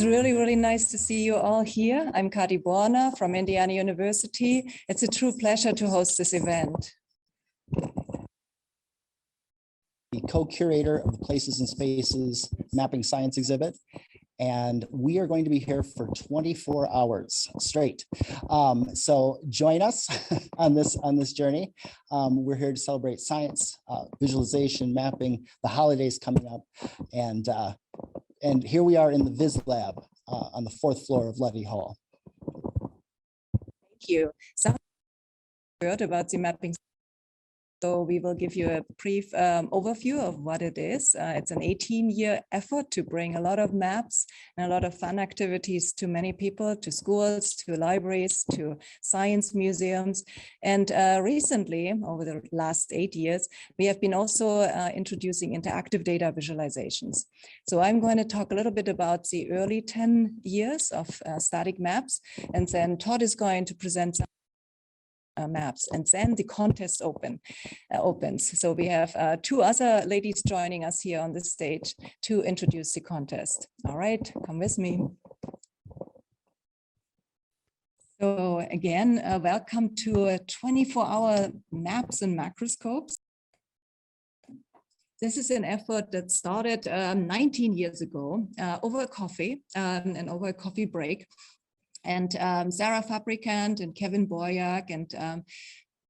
It's really, really nice to see you all here. I'm Katy Börner from Indiana University. It's a true pleasure to host this event. The co-curator of the Places and Spaces Mapping Science exhibit. And we are going to be here for 24 hours straight. So join us on this journey. We're here to celebrate science, visualization, mapping, the holidays coming up. And here we are in the Viz Lab on the 4th floor of Levy Hall. Thank you. Some heard about the mapping. So we will give you a brief overview of what it is. It's an 18-year effort to bring a lot of maps and a lot of fun activities to many people, to schools, to libraries, to science museums. And recently, over the last 8 years, we have been also introducing interactive data visualizations. So I'm going to talk a little bit about the early 10 years of static maps, and then Todd is going to present some maps, and then the contest opens. So we have two other ladies joining us here on the stage to introduce the contest. All right, come with me. So again, welcome to 24-hour maps and macroscopes. This is an effort that started 19 years ago over a coffee and over a coffee break. And Sarah Fabricant and Kevin Boyack and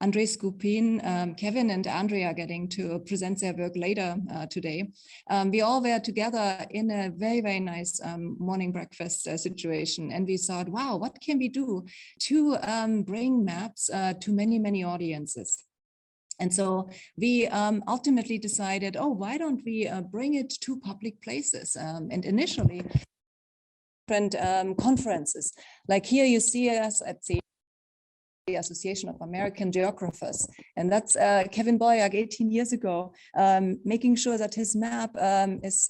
Andre Skupin, Kevin and Andre are getting to present their work later today. We all were together in a very, very nice morning breakfast situation. And we thought, wow, what can we do to bring maps to many, many audiences? And so we ultimately decided, oh, why don't we bring it to public places? And initially, conferences. Like here you see us at the Association of American Geographers, and that's Kevin Boyack 18 years ago, making sure that his map is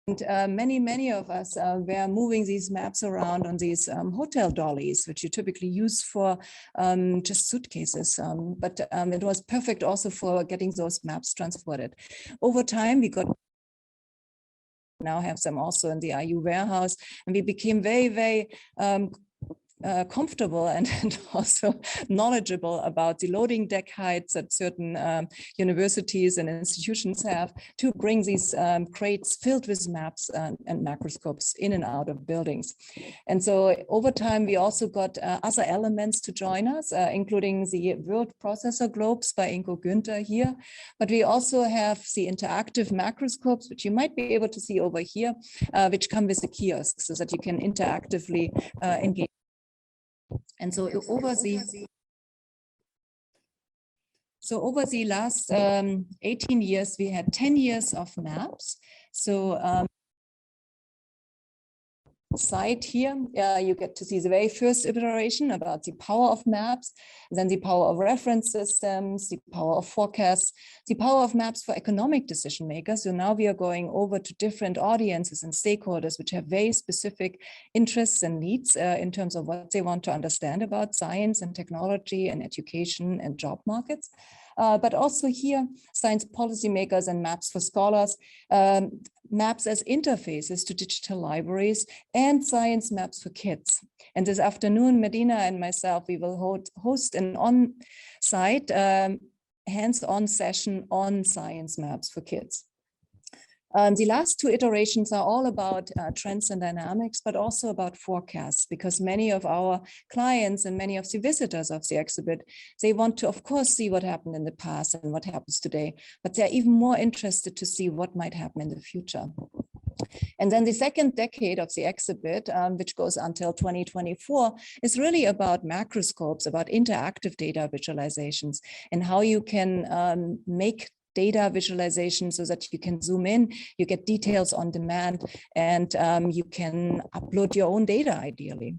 and many of us were moving these maps around on these hotel dollies, which you typically use for just suitcases, but it was perfect also for getting those maps transported. Over time, we got now have them also in the IU warehouse, and we became very, very comfortable and also knowledgeable about the loading deck heights that certain universities and institutions have to bring these crates filled with maps and macroscopes in and out of buildings. And so over time, we also got other elements to join us, including the word processor globes by Ingo Günther here. But we also have the interactive macroscopes, which you might be able to see over here, which come with a kiosk so that you can interactively engage. And so over the last 18 years, we had 10 years of maps. So site here, you get to see the very first iteration about the power of maps, then the power of reference systems, the power of forecasts, the power of maps for economic decision makers. So now we are going over to different audiences and stakeholders which have very specific interests and needs in terms of what they want to understand about science and technology and education and job markets. But also here, science policymakers and maps for scholars, maps as interfaces to digital libraries, and science maps for kids. And this afternoon, Medina and myself, we will host an on-site, hands-on session on science maps for kids. The last two iterations are all about trends and dynamics, but also about forecasts, because many of our clients and many of the visitors of the exhibit, they want to, of course, see what happened in the past and what happens today, but they're even more interested to see what might happen in the future. And then the second decade of the exhibit, which goes until 2024, is really about macroscopes, about interactive data visualizations, and how you can make data visualization so that you can zoom in, you get details on demand, and you can upload your own data ideally.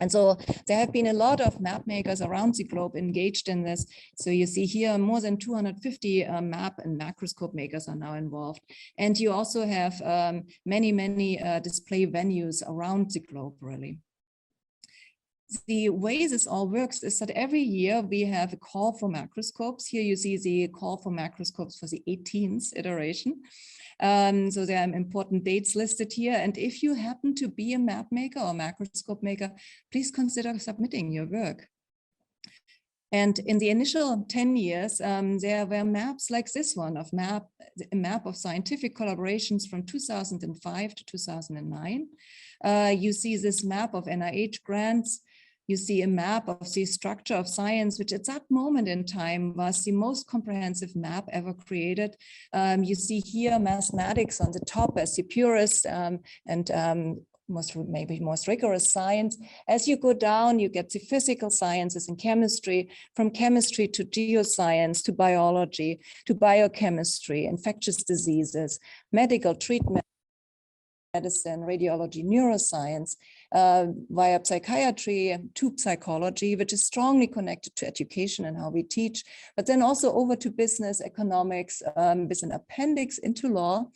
And so there have been a lot of map makers around the globe engaged in this. So you see here more than 250 map and macroscope makers are now involved. And you also have many display venues around the globe, really. the way this all works is that every year we have a call for macroscopes. Here you see the call for macroscopes for the 18th iteration. So there are important dates listed here. And if you happen to be a map maker or macroscope maker, please consider submitting your work. And in the initial 10 years, there were maps like this one a map of scientific collaborations from 2005 to 2009. You see this map of NIH grants. You see a map of the structure of science, which at that moment in time was the most comprehensive map ever created. You see here mathematics on the top as the purest and maybe most rigorous science. As you go down, you get the physical sciences and chemistry, from chemistry to geoscience, to biology, to biochemistry, infectious diseases, medical treatment, medicine, radiology, neuroscience, via psychiatry, to psychology, which is strongly connected to education and how we teach, but then also over to business, economics, with an appendix into law,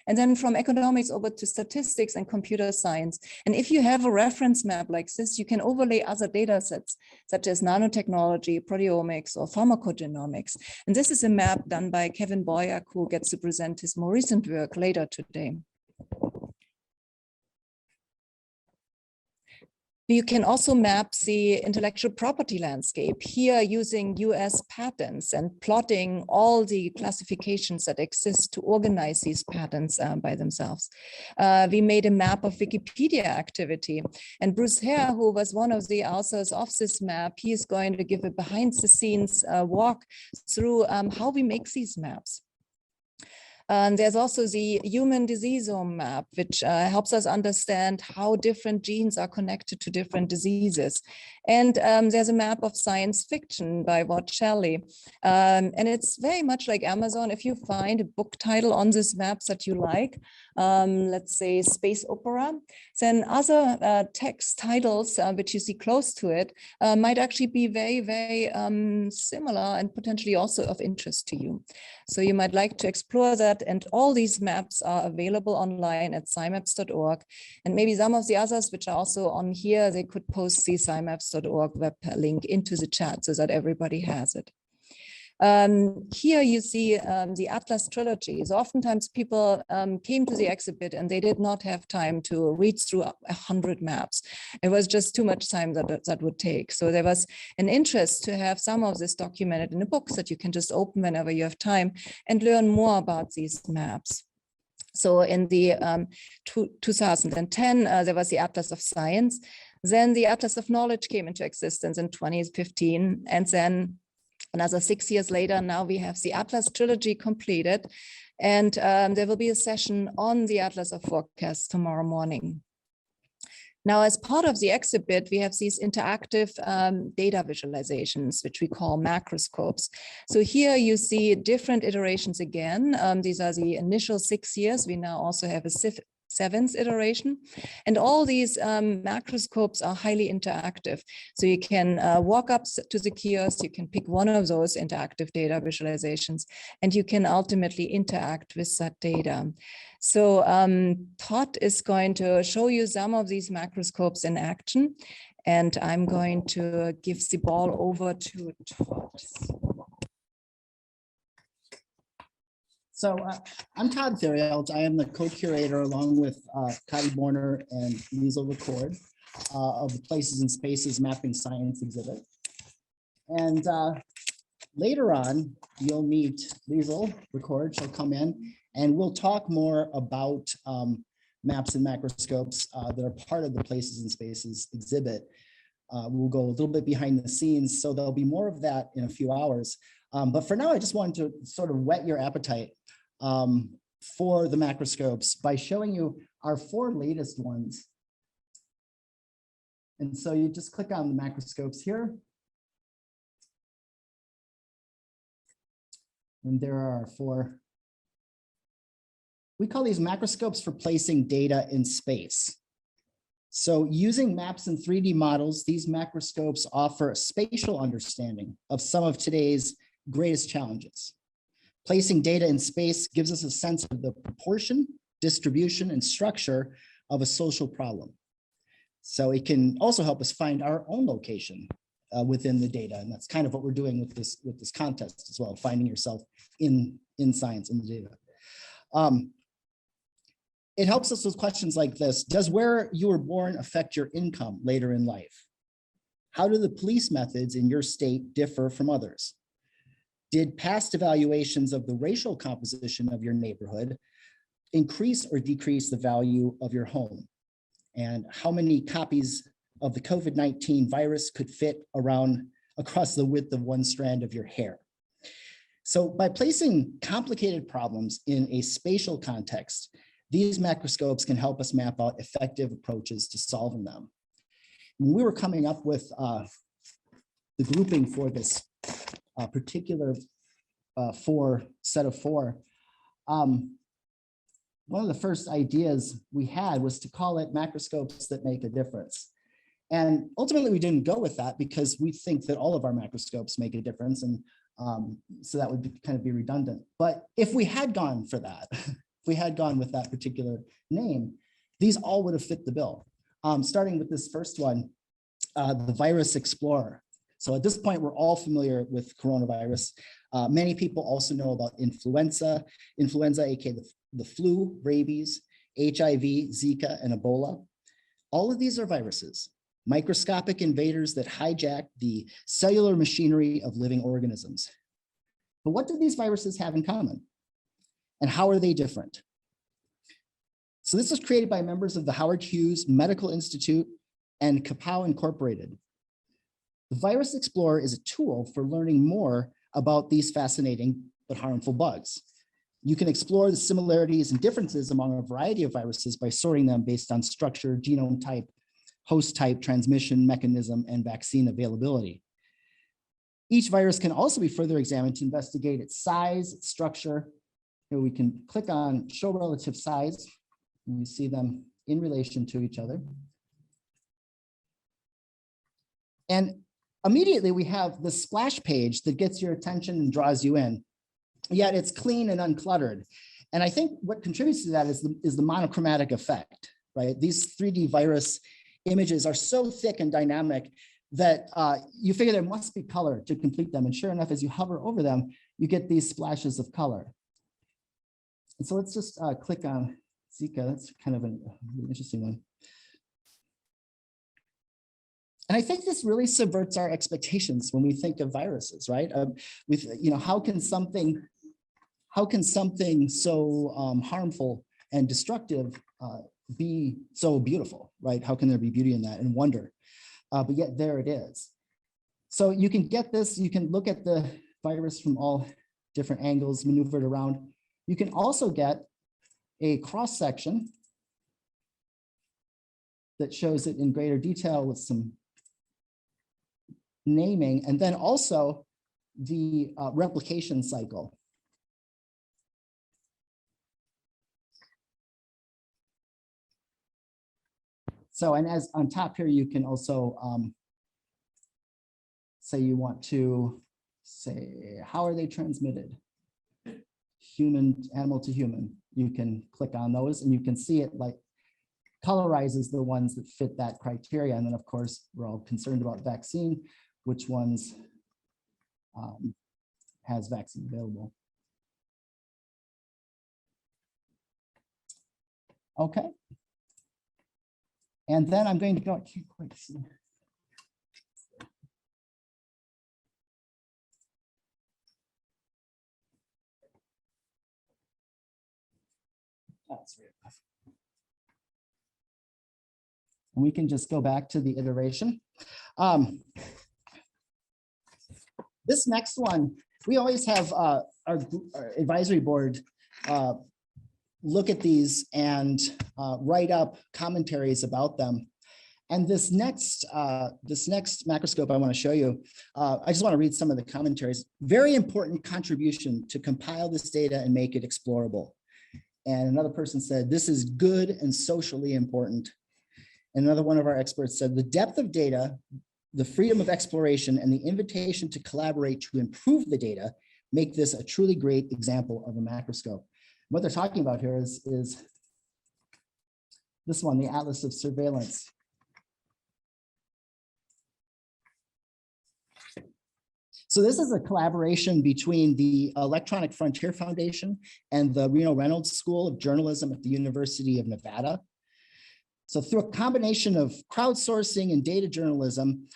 and then from economics over to statistics and computer science. And if you have a reference map like this, you can overlay other data sets, such as nanotechnology, proteomics, or pharmacogenomics. And this is a map done by Kevin Boyack, who gets to present his more recent work later today. You can also map the intellectual property landscape here using US patents and plotting all the classifications that exist to organize these patents by themselves. We made a map of Wikipedia activity, and Bruce Hare, who was one of the authors of this map, he is going to give a behind the scenes walk through how we make these maps. There's also the human diseasome map, which helps us understand how different genes are connected to different diseases. And there's a map of science fiction by Watt Shelley. And it's very much like Amazon. If you find a book title on this map that you like, let's say space opera, then other text titles which you see close to it might actually be very, very similar and potentially also of interest to you. So you might like to explore that, and all these maps are available online at scimaps.org. And maybe some of the others which are also on here, they could post the scimaps.org web link into the chat so that everybody has it. Here you see the Atlas trilogy. So oftentimes people came to the exhibit and they did not have time to read through 100 maps. It was just too much time that would take. So there was an interest to have some of this documented in a book that you can just open whenever you have time and learn more about these maps. So in the 2010, there was the Atlas of Science. Then the Atlas of Knowledge came into existence in 2015. And then another 6 years later, now we have the Atlas trilogy completed. And there will be a session on the Atlas of Forecasts tomorrow morning. Now, as part of the exhibit, we have these interactive data visualizations, which we call macroscopes. So here you see different iterations again. These are the initial 6 years. We now also have a 7th iteration. And all these macroscopes are highly interactive. So you can walk up to the kiosk, you can pick one of those interactive data visualizations, and you can ultimately interact with that data. So Todd is going to show you some of these macroscopes in action, and I'm going to give the ball over to Todd. So I'm Todd Theriault. I am the co-curator along with Katy, Börner, and Liesl Record of the Places and Spaces Mapping Science exhibit. And later on, you'll meet Liesl Record. She'll come in and we'll talk more about maps and macroscopes that are part of the Places and Spaces exhibit. We'll go a little bit behind the scenes, so there'll be more of that in a few hours. But for now, I just wanted to sort of whet your appetite for the macroscopes by showing you our 4 latest ones. And so you just click on the macroscopes here. And there are our 4. We call these macroscopes for placing data in space. So using maps and 3D models, these macroscopes offer a spatial understanding of some of today's greatest challenges. Placing data in space gives us a sense of the proportion, distribution, and structure of a social problem. So it can also help us find our own location within the data. And that's kind of what we're doing with this contest as well, finding yourself in science, in the data. It helps us with questions like this. Does where you were born affect your income later in life? How do the police methods in your state differ from others? Did past evaluations of the racial composition of your neighborhood increase or decrease the value of your home? And how many copies of the COVID-19 virus could fit across the width of one strand of your hair? So by placing complicated problems in a spatial context, these macroscopes can help us map out effective approaches to solving them. When we were coming up with the grouping for this particular set of four, one of the first ideas we had was to call it macroscopes that make a difference. And ultimately we didn't go with that because we think that all of our macroscopes make a difference. And so that would kind of be redundant. But if we had gone for that, if we had gone with that particular name, these all would have fit the bill. Starting with this first one, the Virus Explorer. So at this point, we're all familiar with coronavirus. Many people also know about influenza, aka the flu, rabies, HIV, Zika, and Ebola. All of these are viruses, microscopic invaders that hijack the cellular machinery of living organisms. But what do these viruses have in common? And how are they different? So this was created by members of the Howard Hughes Medical Institute and Kapow Incorporated. The Virus Explorer is a tool for learning more about these fascinating but harmful bugs. You can explore the similarities and differences among a variety of viruses by sorting them based on structure, genome type, host type, transmission mechanism, and vaccine availability. Each virus can also be further examined to investigate its size, its structure. Here we can click on show relative size, and you see them in relation to each other. And immediately we have the splash page that gets your attention and draws you in, yet it's clean and uncluttered. And I think what contributes to that is the monochromatic effect, right? These 3D virus images are so thick and dynamic that you figure there must be color to complete them. And sure enough, as you hover over them, you get these splashes of color. And so let's just click on Zika. That's kind of an interesting one. And I think this really subverts our expectations when we think of viruses, right? How can something so harmful and destructive be so beautiful, right? How can there be beauty in that and wonder? But yet there it is. So you can get this, you can look at the virus from all different angles, maneuver it around. You can also get a cross section that shows it in greater detail with some naming, and then also the replication cycle. So, and as on top here, you can also say you want to say, how are they transmitted? Animal to human. You can click on those and you can see it like colorizes the ones that fit that criteria. And then of course, we're all concerned about vaccine, which ones has vaccine available. Okay. And then I'm going to go, I can't quite see. That's weird. And we can just go back to the iteration. This next one, we always have our advisory board look at these and write up commentaries about them. And this next macroscope I want to show you, I just want to read some of the commentaries. Very important contribution to compile this data and make it explorable. And another person said, this is good and socially important. And another one of our experts said, the depth of data, the freedom of exploration, and the invitation to collaborate to improve the data make this a truly great example of a macroscope. What they're talking about here is this one, the Atlas of Surveillance. So this is a collaboration between the Electronic Frontier Foundation and the Reno Reynolds School of Journalism at the University of Nevada. So through a combination of crowdsourcing and data journalism,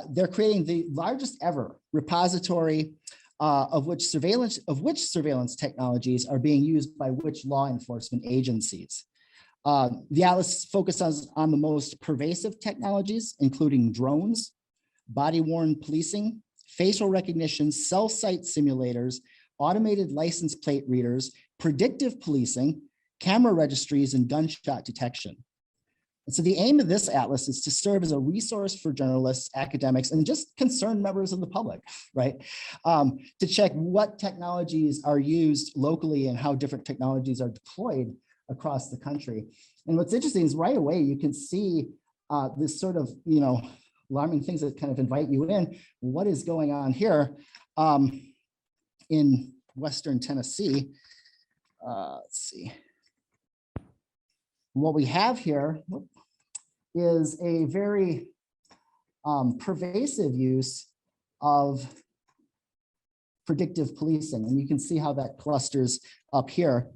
they're creating the largest ever repository of which surveillance technologies are being used by which law enforcement agencies. The atlas focuses on the most pervasive technologies, including drones, body-worn policing, facial recognition, cell site simulators, automated license plate readers, predictive policing, camera registries, and gunshot detection. And so the aim of this atlas is to serve as a resource for journalists, academics, and just concerned members of the public, right? To check what technologies are used locally and how different technologies are deployed across the country. And what's interesting is right away, you can see this sort of, alarming things that kind of invite you in. What is going on here in Western Tennessee? Let's see. What we have here is a very pervasive use of predictive policing. And you can see how that clusters up here.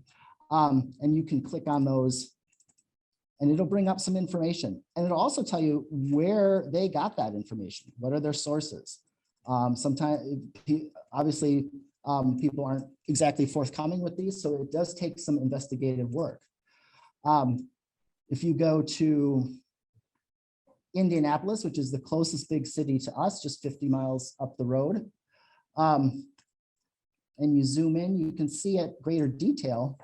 And you can click on those and it'll bring up some information. And it'll also tell you where they got that information. What are their sources? Sometimes, obviously, people aren't exactly forthcoming with these, so it does take some investigative work. If you go to Indianapolis, which is the closest big city to us, just 50 miles up the road, and you zoom in, you can see at greater detail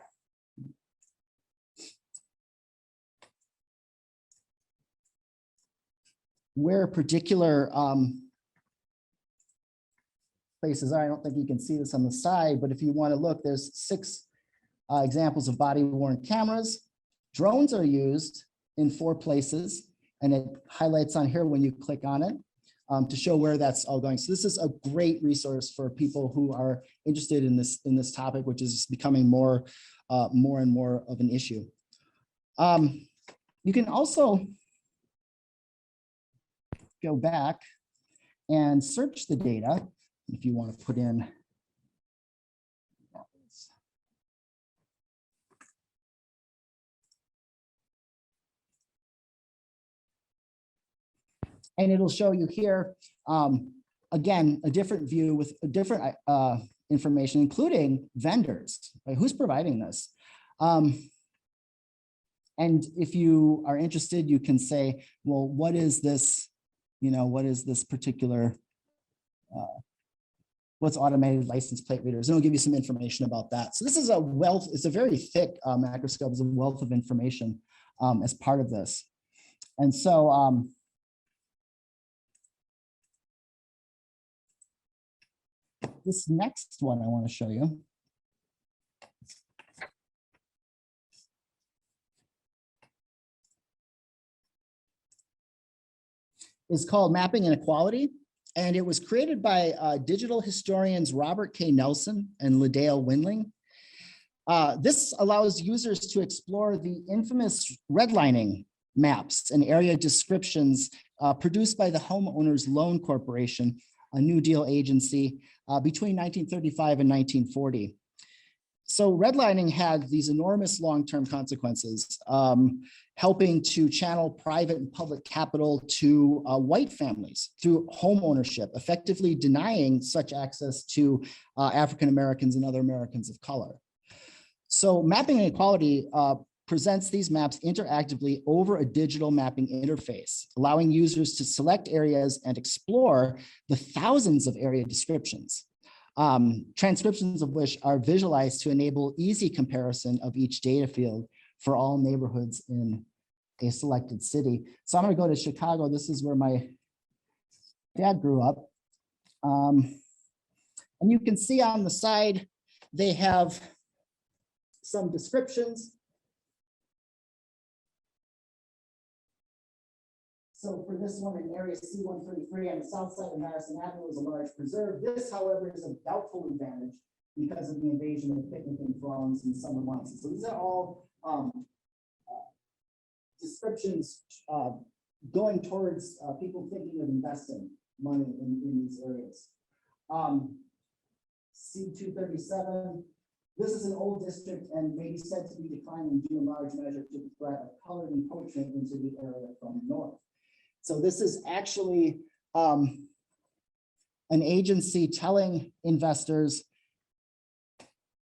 where particular places are. I don't think you can see this on the side, but if you want to look, there's 6 examples of body-worn cameras. Drones are used in 4 places, and it highlights on here when you click on it to show where that's all going. So this is a great resource for people who are interested in this topic, which is becoming more and more of an issue. You can also go back and search the data if you want to put in. And it'll show you here, again, a different view with a different information, including vendors, right? Who's providing this? And if you are interested, you can say, well, what is this? What is this particular, what's automated license plate readers? And it'll give you some information about that. So this is a wealth, it's a very thick macroscope, it's a wealth of information as part of this. And so, this next one I want to show you is called Mapping Inequality, and it was created by digital historians Robert K. Nelson and Ladale Winling. This allows users to explore the infamous redlining maps and area descriptions produced by the Homeowners Loan Corporation, a New Deal agency, between 1935 and 1940. So redlining had these enormous long-term consequences, helping to channel private and public capital to white families through home ownership, effectively denying such access to African Americans and other Americans of color. So Mapping Inequality presents these maps interactively over a digital mapping interface, allowing users to select areas and explore the thousands of area descriptions. Transcriptions of which are visualized to enable easy comparison of each data field for all neighborhoods in a selected city. So I'm going to go to Chicago. This is where my dad grew up. And you can see on the side, they have some descriptions. So for this one in area C-133 on the south side of Madison Avenue is a large preserve. This, however, is a doubtful advantage because of the invasion of picnicking throngs in summer months. So these are all descriptions going towards people thinking of investing money in these areas. C237. This is an old district and may be said to be declining due in large measure to the threat of colored encroachment into the area from the north. So this is actually an agency telling investors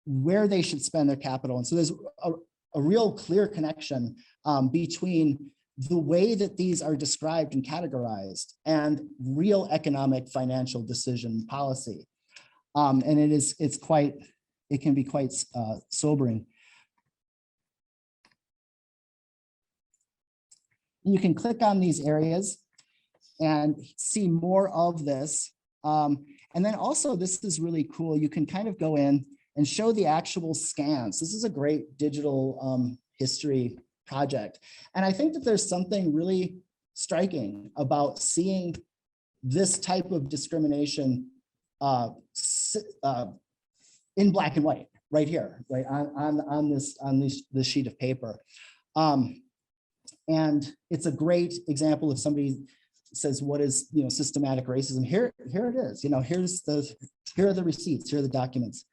where they should spend their capital. And so there's a real clear connection between the way that these are described and categorized and real economic financial decision policy. And it can be quite sobering. You can click on these areas and see more of this. And then also, this is really cool. You can kind of go in and show the actual scans. This is a great digital history project. And I think that there's something really striking about seeing this type of discrimination in black and white, right here, right on this sheet of paper. And it's a great example if somebody says, what is, systematic racism? Here it is, here are the receipts, here are the documents.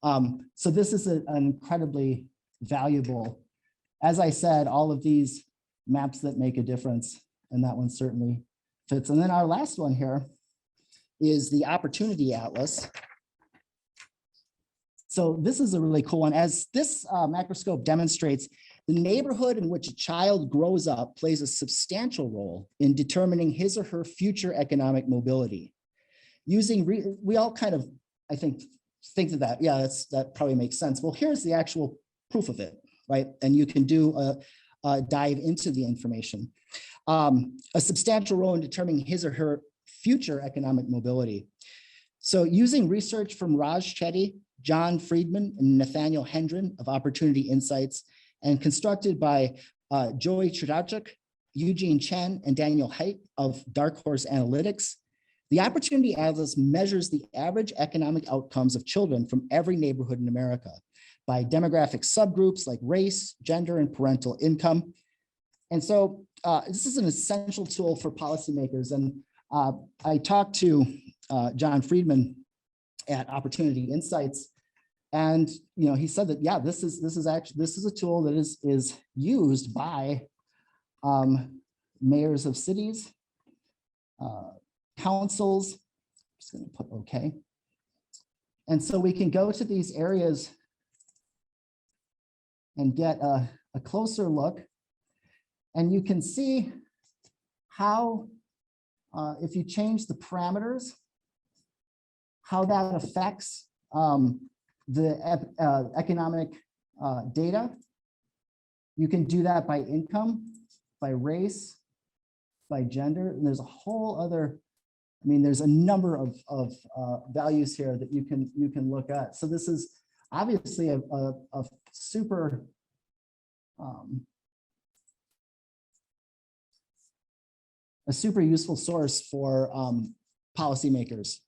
So this is an incredibly valuable, as I said, all of these maps that make a difference, and that one certainly fits. And then our last one here is the Opportunity Atlas. So this is a really cool one. As this macroscope demonstrates, the neighborhood in which a child grows up plays a substantial role in determining his or her future economic mobility. We all kind of, I think that, yeah, that probably makes sense. Well, here's the actual proof of it, right? And you can do a dive into the information. A substantial role in determining his or her future economic mobility. So using research from Raj Chetty, John Friedman, and Nathaniel Hendren of Opportunity Insights, and constructed by Joey Chodachuk, Eugene Chen, and Daniel Haidt of Dark Horse Analytics, the Opportunity Atlas measures the average economic outcomes of children from every neighborhood in America by demographic subgroups like race, gender, and parental income. And so this is an essential tool for policymakers. And I talked to John Friedman at Opportunity Insights, and he said that, yeah, this is a tool that is used by mayors of cities, councils. I'm just going to put okay. And so we can go to these areas and get a closer look, and you can see how if you change the parameters, how that affects the economic data. You can do that by income, by race, by gender, and there's a whole other, there's a number of values here that you can look at. So this is obviously a super useful source for policymakers.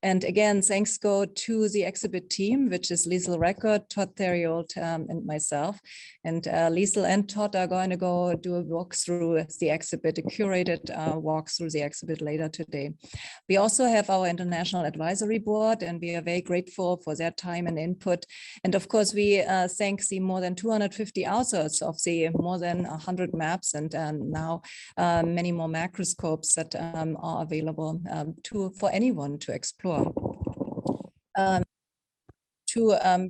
And again, thanks go to the exhibit team, which is Liesl Record, Todd Theriault, and myself. And Liesl and Todd are going to go do a walkthrough the exhibit, a curated walk through the exhibit later today. We also have our International Advisory Board, and we are very grateful for their time and input. And of course, we thank the more than 250 authors of the more than 100 maps, and now many more macroscopes that are available for anyone to explore.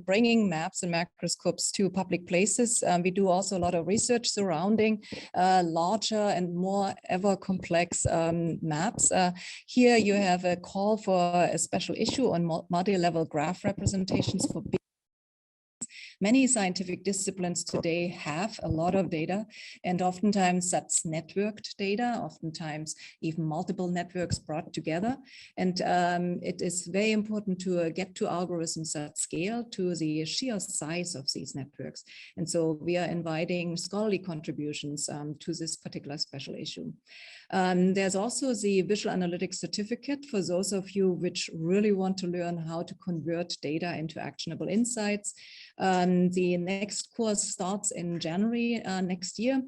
Bringing maps and macroscopes to public places. We do also a lot of research surrounding larger and more ever complex maps. Here you have a call for a special issue on multi-level graph representations for big. Many scientific disciplines today have a lot of data, and oftentimes that's networked data, oftentimes even multiple networks brought together. And it is very important to get to algorithms that scale to the sheer size of these networks. And so we are inviting scholarly contributions to this particular special issue. There's also the Visual Analytics Certificate for those of you which really want to learn how to convert data into actionable insights. The next course starts in January next year.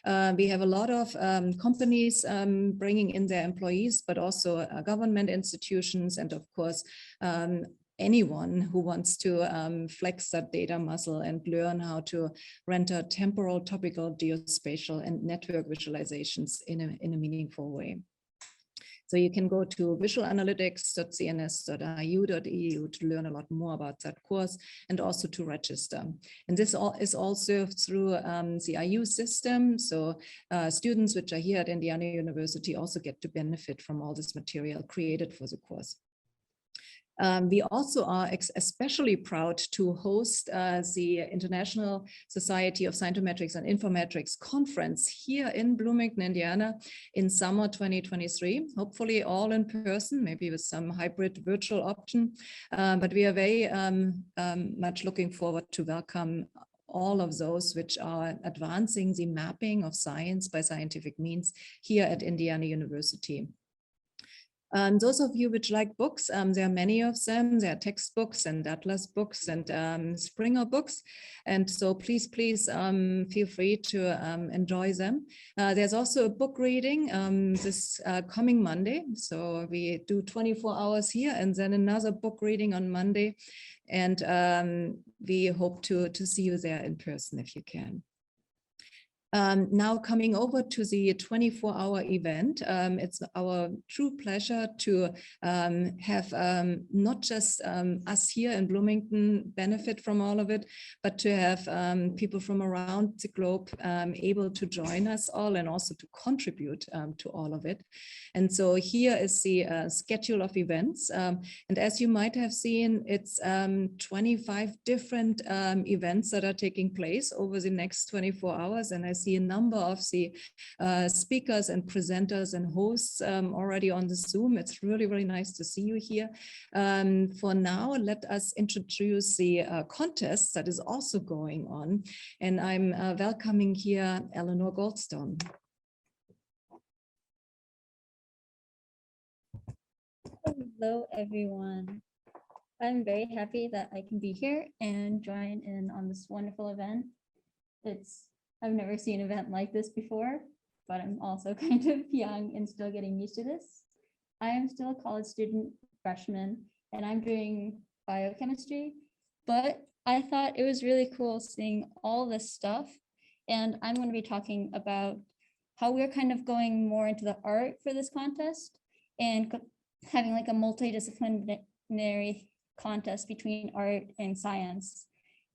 We have a lot of companies bringing in their employees, but also government institutions, and of course, anyone who wants to flex that data muscle and learn how to render temporal, topical, geospatial, and network visualizations in a meaningful way. So you can go to visualanalytics.cns.iu.edu to learn a lot more about that course and also to register. And this is also through the IU system. So students which are here at Indiana University also get to benefit from all this material created for the course. We also are especially proud to host the International Society of Scientometrics and Informatics conference here in Bloomington, Indiana in summer 2023, hopefully all in person, maybe with some hybrid virtual option. But we are very much looking forward to welcome all of those which are advancing the mapping of science by scientific means here at Indiana University. Those of you which like books, there are many of them. There are textbooks and atlas books and Springer books. And so please feel free to enjoy them. There's also a book reading this coming Monday. So we do 24 hours here and then another book reading on Monday. And we hope to see you there in person if you can. Now coming over to the 24-hour event, it's our true pleasure to have not just us here in Bloomington benefit from all of it, but to have people from around the globe able to join us all and also to contribute to all of it. And so here is the schedule of events. And as you might have seen, it's 25 different events that are taking place over the next 24 hours. And I see a number of the speakers and presenters and hosts already on the Zoom. It's really, really nice to see you here. For now, let us introduce the contest that is also going on. And I'm welcoming here Eleanor Goldstone. Hello, everyone. I'm very happy that I can be here and join in on this wonderful event. I've never seen an event like this before, but I'm also kind of young and still getting used to this. I am still a college student, freshman, and I'm doing biochemistry, but I thought it was really cool seeing all this stuff. And I'm going to be talking about how we're kind of going more into the art for this contest and having like a multidisciplinary contest between art and science.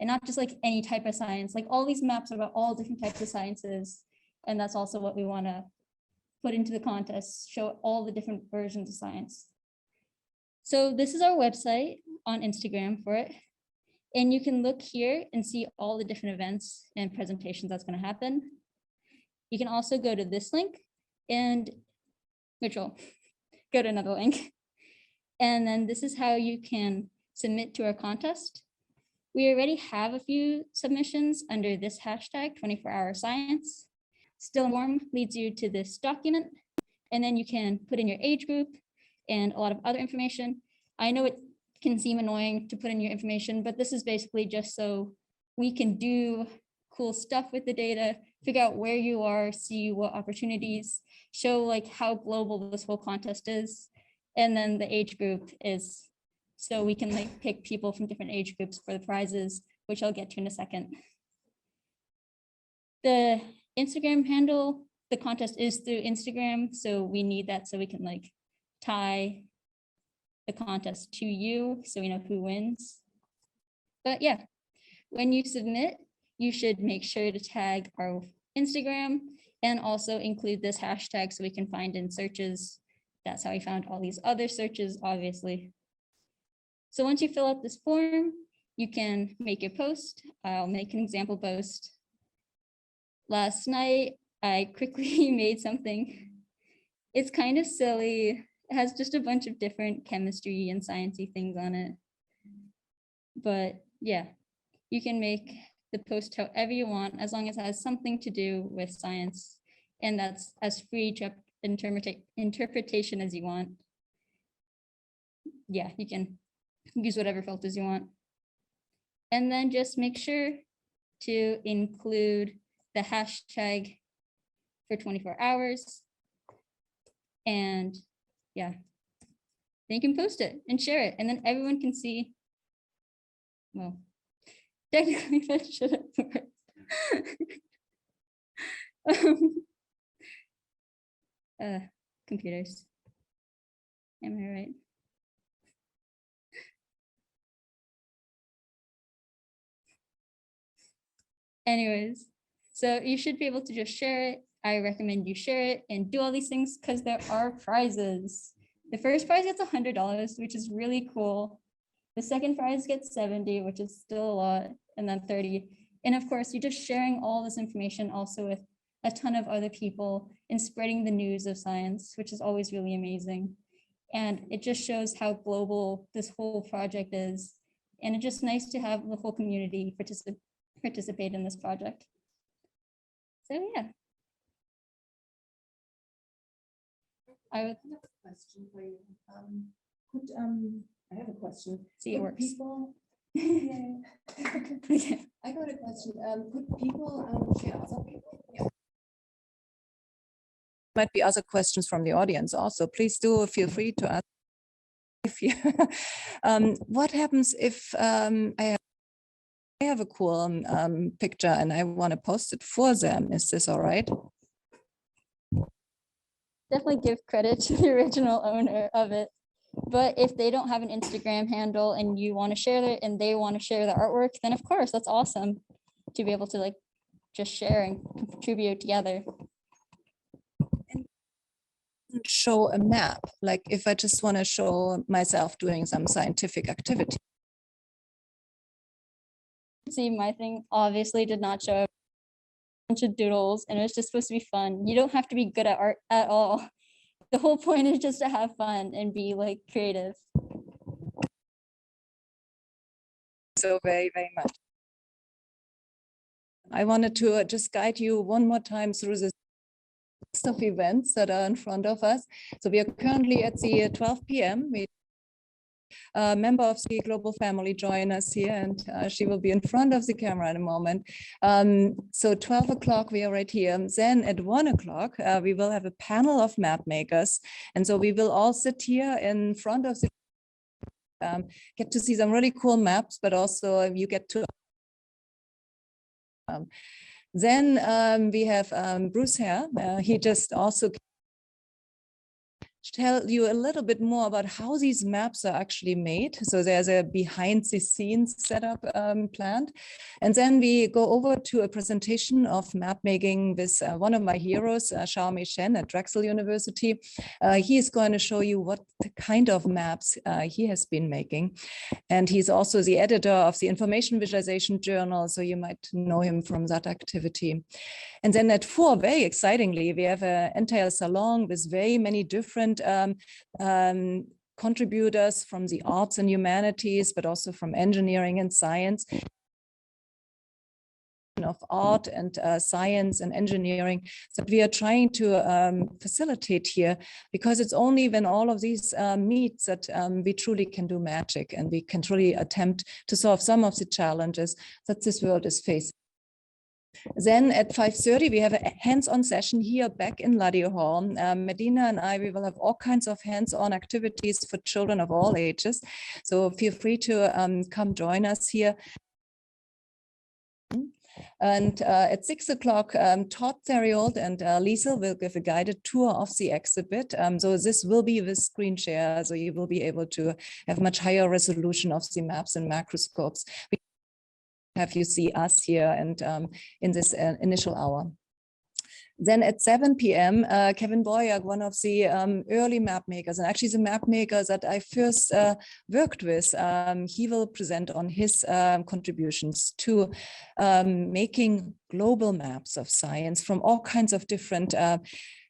And not just like any type of science, like all these maps are about all different types of sciences. And that's also what we want to put into the contest, show all the different versions of science. So this is our website on Instagram for it. And you can look here and see all the different events and presentations that's going to happen. You can also go to this link and Mitchell, go to another link. And then this is how you can submit to our contest. We already have a few submissions under this hashtag 24-hour science. Still warm leads you to this document, and then you can put in your age group and a lot of other information. I know it can seem annoying to put in your information, but this is basically just so we can do cool stuff with the data, figure out where you are, see what opportunities, show like how global this whole contest is. And then the age group is so we can like pick people from different age groups for the prizes, which I'll get to in a second. The Instagram handle, the contest is through Instagram, so we need that so we can like tie the contest to you so we know who wins. But yeah, when you submit, you should make sure to tag our Instagram and also include this hashtag so we can find in searches. That's how we found all these other searches, obviously. So once you fill out this form, you can make a post. I'll make an example post. Last night, I quickly made something. It's kind of silly. It has just a bunch of different chemistry and sciencey things on it. But yeah, you can make the post however you want, as long as it has something to do with science. And that's as free to interpretation as you want. Yeah, you can use whatever filters you want. And then just make sure to include the hashtag for 24 hours. And yeah, then you can post it and share it, and then everyone can see. Well, technically that should have worked. Computers. Am I right? Anyways, so you should be able to just share it. I recommend you share it and do all these things because there are prizes. The first prize gets $100, which is really cool. The second prize gets 70, which is still a lot, and then 30. And of course, you're just sharing all this information also with a ton of other people and spreading the news of science, which is always really amazing. And it just shows how global this whole project is. And it's just nice to have the whole community participate in this project. So yeah. I would have a question for you. I have a question. see it works. People, yeah. I got a question. Could people share other people? Yeah. Might be other questions from the audience also. Please do feel free to ask. If you, what happens if I have a cool picture and I want to post it for them? Is this all right? Definitely give credit to the original owner of it. But if they don't have an Instagram handle and you want to share it and they want to share the artwork, then of course, that's awesome to be able to like just share and contribute together. And show a map, like if I just want to show myself doing some scientific activity. See, my thing obviously did not show a bunch of doodles and it was just supposed to be fun. You don't have to be good at art at all. The whole point is just to have fun and be like creative. So very, very much. I wanted to just guide you one more time through this list of events that are in front of us. So we are currently at the 12 p.m. A member of the global family join us here, and she will be in front of the camera in a moment. So 12 o'clock, we are right here. Then at 1 o'clock, we will have a panel of map makers. And so we will all sit here in front of the get to see some really cool maps, but also you get to then we have Bruce here. He just also tell you a little bit more about how these maps are actually made. So there's a behind the scenes setup planned. And then we go over to a presentation of map making with one of my heroes, Xiaomei Shen at Drexel University. He is going to show you what kind of maps he has been making. And he's also the editor of the Information Visualization Journal. So you might know him from that activity. And then at 4, very excitingly, we have an entire salon with very many different contributors from the arts and humanities, but also from engineering and science, of art and science and engineering that we are trying to facilitate here, because it's only when all of these meet that we truly can do magic and we can truly attempt to solve some of the challenges that this world is facing. Then at 5:30, we have a hands-on session here back in Ladio Hall. Medina and I, we will have all kinds of hands-on activities for children of all ages. So feel free to come join us here. And at 6 o'clock, Todd, Theriault, and Lisa will give a guided tour of the exhibit. So this will be with screen share, so you will be able to have much higher resolution of the maps and macroscopes. We have you see us here and in this initial hour. Then at 7 p.m., Kevin Boyack, one of the early map makers, and actually the map maker that I first worked with, he will present on his contributions to making global maps of science from all kinds of different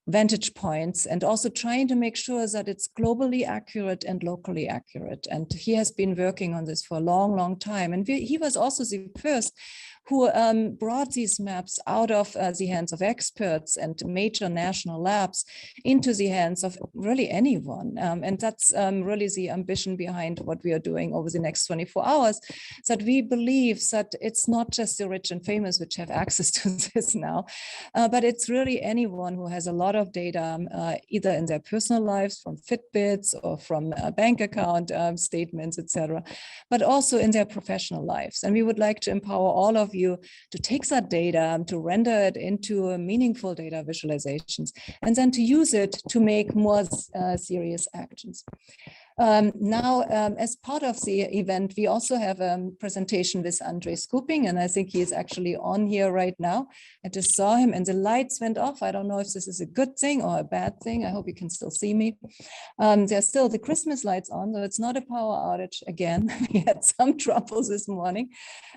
vantage points, and also trying to make sure that it's globally accurate and locally accurate. And he has been working on this for a long, long time. And he was also the first who brought these maps out of the hands of experts and major national labs into the hands of really anyone. And that's really the ambition behind what we are doing over the next 24 hours, that we believe that it's not just the rich and famous which have access to this now, but it's really anyone who has a lot of data, either in their personal lives from Fitbits or from bank account statements, etc., but also in their professional lives. And we would like to empower all of you to take that data, to render it into meaningful data visualizations, and then to use it to make more serious actions. Now, as part of the event, we also have a presentation with Andre Scooping, and I think he is actually on here right now. I just saw him and the lights went off. I don't know if this is a good thing or a bad thing. I hope you can still see me. There's still the Christmas lights on, so it's not a power outage again. We had some troubles this morning.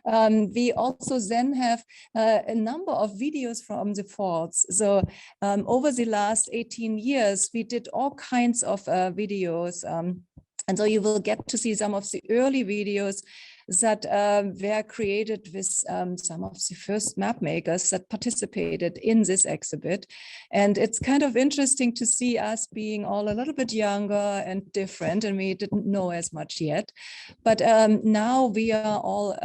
We also then have a number of videos from the falls. So over the last 18 years, we did all kinds of videos. And so you will get to see some of the early videos that were created with some of the first map makers that participated in this exhibit. And it's kind of interesting to see us being all a little bit younger and different, and we didn't know as much yet. But now we are all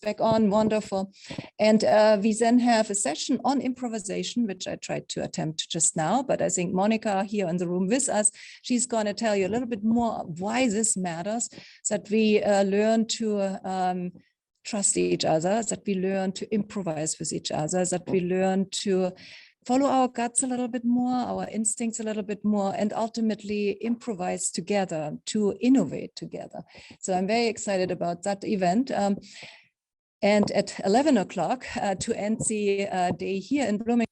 back on, wonderful. And we then have a session on improvisation, which I tried to attempt just now, but I think Monica here in the room with us, she's going to tell you a little bit more why this matters, that we learn to trust each other, that we learn to improvise with each other, that we learn to follow our guts a little bit more, our instincts a little bit more, and ultimately improvise together, to innovate together. So I'm very excited about that event. And at 11 o'clock, to end the day here in Bloomington,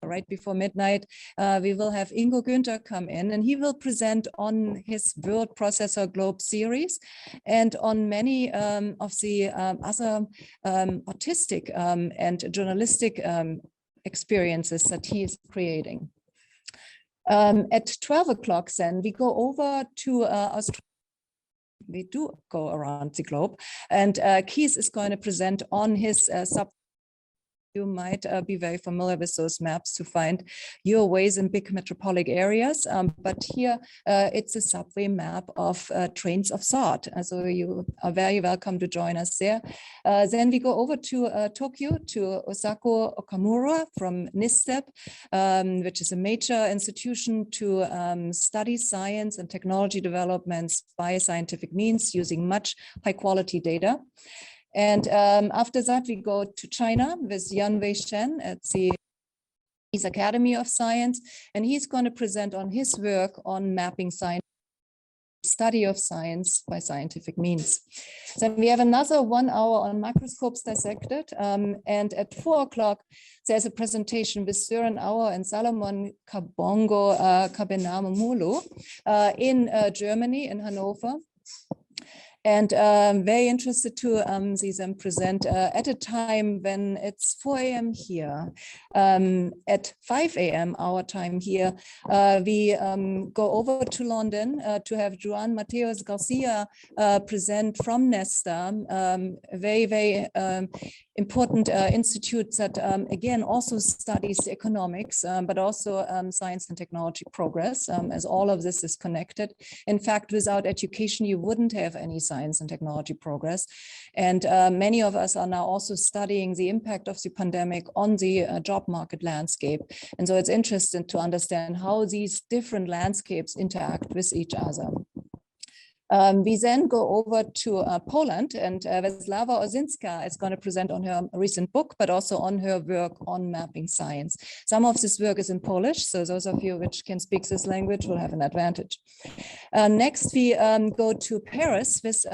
right before midnight, we will have Ingo Günther come in, and he will present on his Word Processor Globe series and on many of the other artistic and journalistic experiences that he is creating. At 12 o'clock then, we go over to Australia. We do go around the globe, and Keith is going to present on his sub. You might be very familiar with those maps to find your ways in big metropolitan areas, but here it's a subway map of trains of thought. So you are very welcome to join us there. Then we go over to Tokyo, to Osako Okamura from NISTEP, which is a major institution to study science and technology developments by scientific means using much high quality data. And after that, we go to China with Yanwei Shen at the Chinese Academy of Science, and he's going to present on his work on mapping science, study of science by scientific means. Then we have another 1 hour on Macroscopes Dissected, and at 4 o'clock, there's a presentation with Sören Auer and Salomon Kabongo Kabenamomulu in Germany, in Hanover. And very interested to see them present at a time when it's 4 a.m. here. At 5 a.m. our time here, we go over to London to have Joan Mateos Garcia present from Nesta, a very, very important institute that, again, also studies the economics, but also science and technology progress, as all of this is connected. In fact, without education, you wouldn't have any science and technology progress. And many of us are now also studying the impact of the pandemic on the job market landscape. And so it's interesting to understand how these different landscapes interact with each other. We then go over to Poland, and Wisława Ozinska is going to present on her recent book, but also on her work on mapping science. Some of this work is in Polish, so those of you which can speak this language will have an advantage. Next, we go to Paris with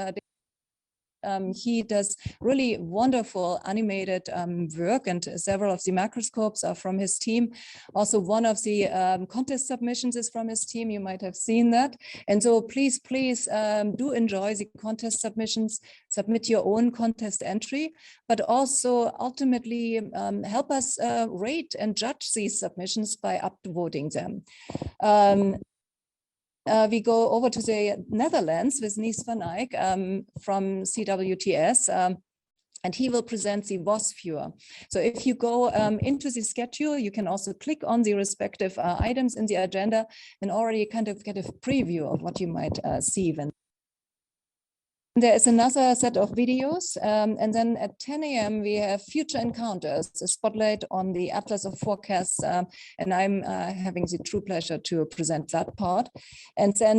he does really wonderful animated work, and several of the macroscopes are from his team. Also, one of the contest submissions is from his team. You might have seen that. And so please do enjoy the contest submissions, submit your own contest entry, but also ultimately help us rate and judge these submissions by upvoting them. We go over to the Netherlands with Nies van Eyck from CWTS. and he will present the WOS viewer. So if you go into the schedule, you can also click on the respective items in the agenda and already kind of get a preview of what you might see when. There is another set of videos, and then at 10 a.m. we have Future Encounters, a spotlight on the Atlas of Forecasts, and I'm having the true pleasure to present that part. And then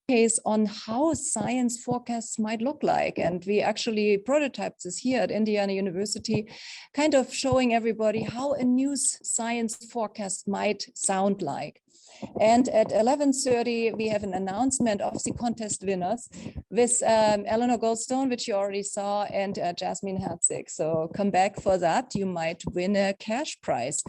case on how science forecasts might look like. And we actually prototyped this here at Indiana University, kind of showing everybody how a new science forecast might sound like. And at 11:30, we have an announcement of the contest winners with Eleanor Goldstone, which you already saw, and Jasmine Herzig. So come back for that. You might win a cash prize.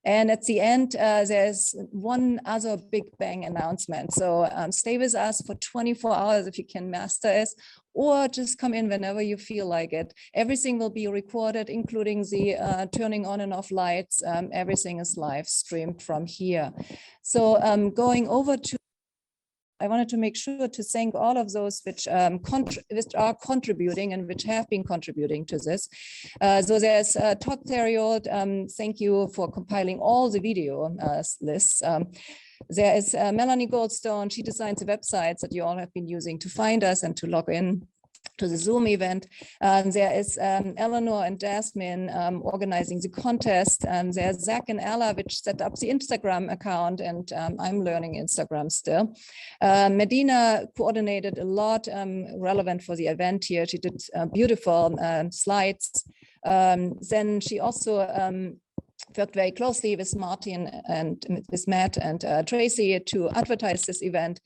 And at the end, there's one other big bang announcement. So stay with us for 24 hours if you can master it, or just come in whenever you feel like it. Everything will be recorded, including the turning on and off lights. Everything is live streamed from here. So going over to, I wanted to make sure to thank all of those which are contributing and which have been contributing to this. So there's Todd Theriault, thank you for compiling all the video lists. There is Melanie Goldstone, she designs the websites that you all have been using to find us and to log in to the Zoom event. There is Eleanor and Jasmine organizing the contest. There's Zach and Ella, which set up the Instagram account, and I'm learning Instagram still. Medina coordinated a lot relevant for the event here. She did beautiful slides. Then she also worked very closely with Martin and with Matt and Tracy to advertise this event.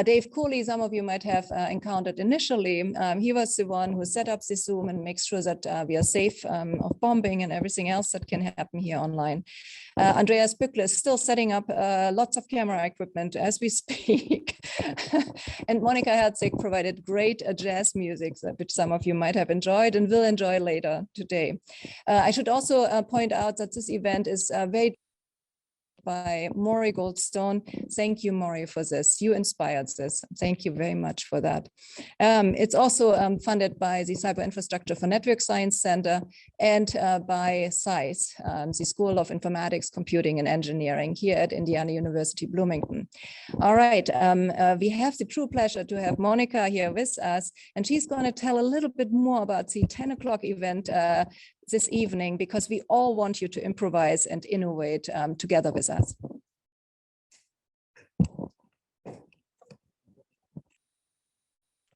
Dave Cooley, some of you might have encountered initially. He was the one who set up the Zoom and makes sure that we are safe of bombing and everything else that can happen here online. Andreas Bückle is still setting up lots of camera equipment as we speak. And Monica Herzig provided great jazz music, which some of you might have enjoyed and will enjoy later today. I should also point out that this event is very by Maury Goldstone. Thank you, Maury, for this. You inspired this. Thank you very much for that. It's also funded by the Cyber Infrastructure for Network Science Center and by SAIS, the School of Informatics, Computing and Engineering here at Indiana University, Bloomington. All right, we have the true pleasure to have Monica here with us, and she's going to tell a little bit more about the 10 o'clock event this evening, because we all want you to improvise and innovate together with us.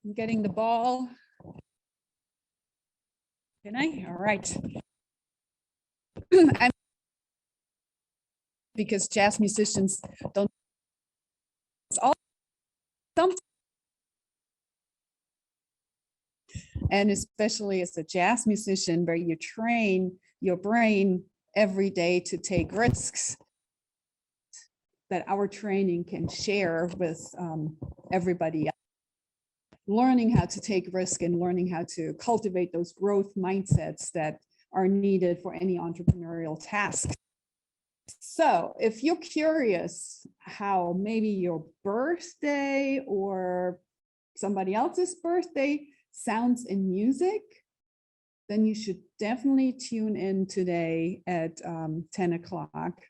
I'm getting the ball. Can I? All right. Because jazz musicians don't. It's all something. And especially as a jazz musician, where you train your brain every day to take risks that our training can share with everybody else. Learning how to take risk and learning how to cultivate those growth mindsets that are needed for any entrepreneurial task. So if you're curious how maybe your birthday or somebody else's birthday sounds in music, then you should definitely tune in today at 10 o'clock,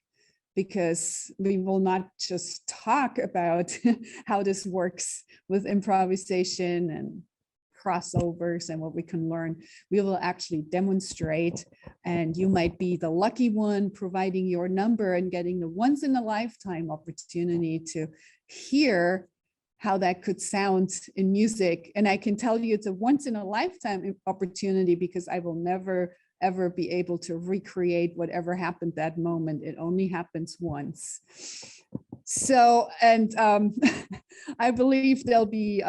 because we will not just talk about how this works with improvisation and crossovers and what we can learn. We will actually demonstrate, and you might be the lucky one providing your number and getting the once in a lifetime opportunity to hear how that could sound in music. And I can tell you it's a once in a lifetime opportunity, because I will never, ever be able to recreate whatever happened that moment. It only happens once. So, and I believe there'll be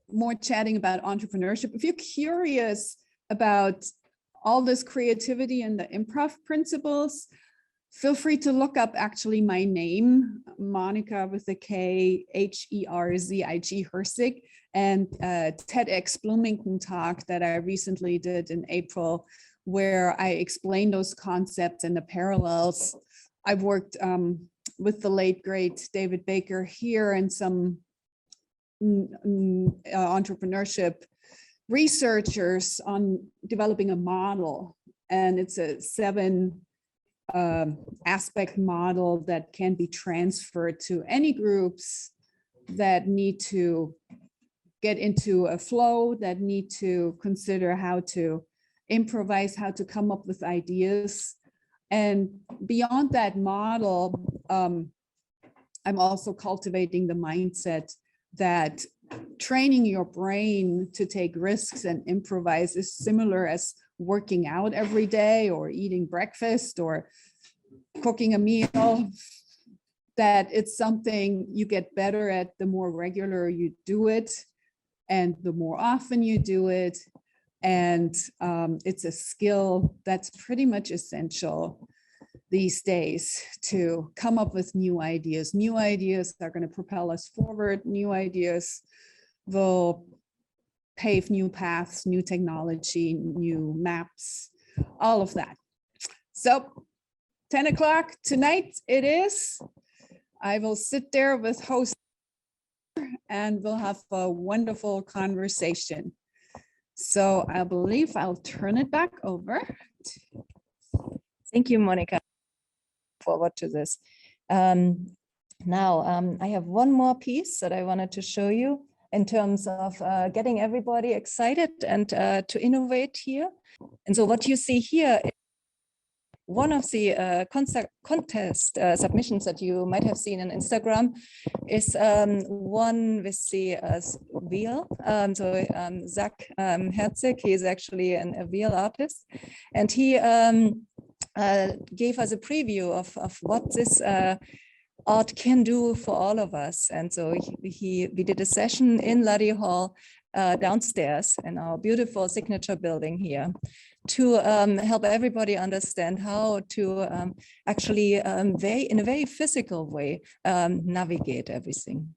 more chatting about entrepreneurship. If you're curious about all this creativity and the improv principles, feel free to look up actually my name, Monica with a K, Herzig, Herzig, and TEDx Bloomington talk that I recently did in April, where I explained those concepts and the parallels. I've worked with the late great David Baker here and some entrepreneurship researchers on developing a model, and it's a 7 aspect model that can be transferred to any groups that need to get into a flow, that need to consider how to improvise, how to come up with ideas. And beyond that model, I'm also cultivating the mindset that training your brain to take risks and improvise is similar as working out every day or eating breakfast or cooking a meal, that it's something you get better at the more regular you do it and the more often you do it. And it's a skill that's pretty much essential these days to come up with new ideas. New ideas are going to propel us forward. New ideas will pave new paths, new technology, new maps, all of that. So 10 o'clock tonight it is. I will sit there with host and we'll have a wonderful conversation. So I believe I'll turn it back over. Thank you, Monica. Forward to this. Now, I have one more piece that I wanted to show you in terms of getting everybody excited and to innovate here. And so what you see here, one of the contest submissions that you might have seen on Instagram is one with the wheel. Zach Herzig, he is actually a wheel artist, and he gave us a preview of what this art can do for all of us. And so we did a session in Luddy Hall downstairs in our beautiful signature building here to help everybody understand how to actually in a very physical way navigate everything.